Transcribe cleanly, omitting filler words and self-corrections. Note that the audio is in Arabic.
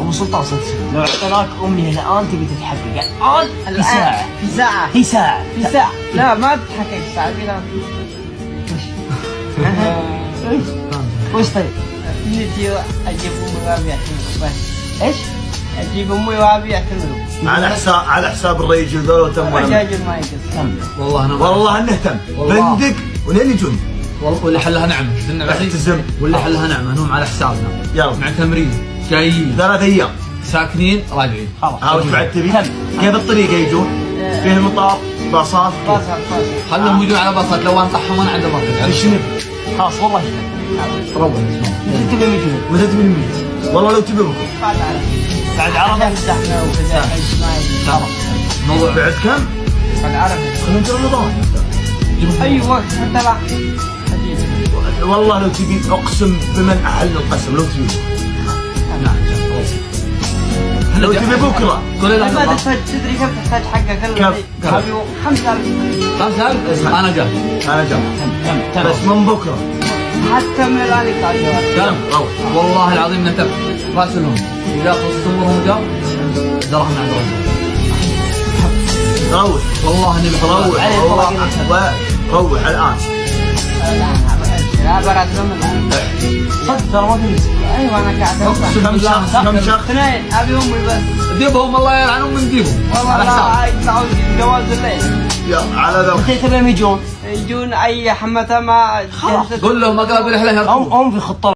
ابو سلطان صدق لو اعطيناك امنيه الان تبي تتحقق الان في ساعه في ساعة في ساعه لا ما تتحقق ساعة كذا. وش طيب؟ نتي اجيب امي وابي اعتمروا بس. ايش؟ اجيب امي وابي اعتمروا. على حساب الرجل ذول وتم. الرجاجل ما يقصر. والله انه تم بندق ولين يجون. واللي حلها نعمة اعتزم. واللي حلها نعمة انهم على حسابنا يلا مع تمرين جايين 3 ايام ساكنين راجعين. خلاص وش بعد تبي؟ كيف الطريقه يجون؟ فيه المطار باصات باص. خلهم يجون على باصات لو انطحهم انا عند مركز. ايش نبي؟ خلاص والله روح متى تبي يجون؟ متى تبي نمي؟ والله لو تبي بكره. بعد عرفة الزحمة وكذا خلاص موضوع بعد كم؟ بعد عرفة. خلينا نجي رمضان. اي وقت حتى لا والله لو تبي اقسم بمن احل القسم لو تبي لو تبي بكره. قول لا ما تحتاج تدري كم تحتاج حقك كم؟ 5000. 5000 انا جاي. انا جاي بس من بكره. حتى من الان يقطع الجوال. كلام والله العظيم نتب راسلهم اذا خلصت امورهم جاء دراهم عند ربهم. روح والله اني روح الان. لا برات من الان. صدق ترى ما في. ايوه انا قاعد كم شخص؟ 2 ابي امي بس. جيبهم الله يلعنهم ونجيبهم والله لا يطلعوا جواز الليل. يا على ذا متى تبيهم يجون؟ يجون اي حمتها ما خلاص. قول لهم اقابل رحله هم في خطه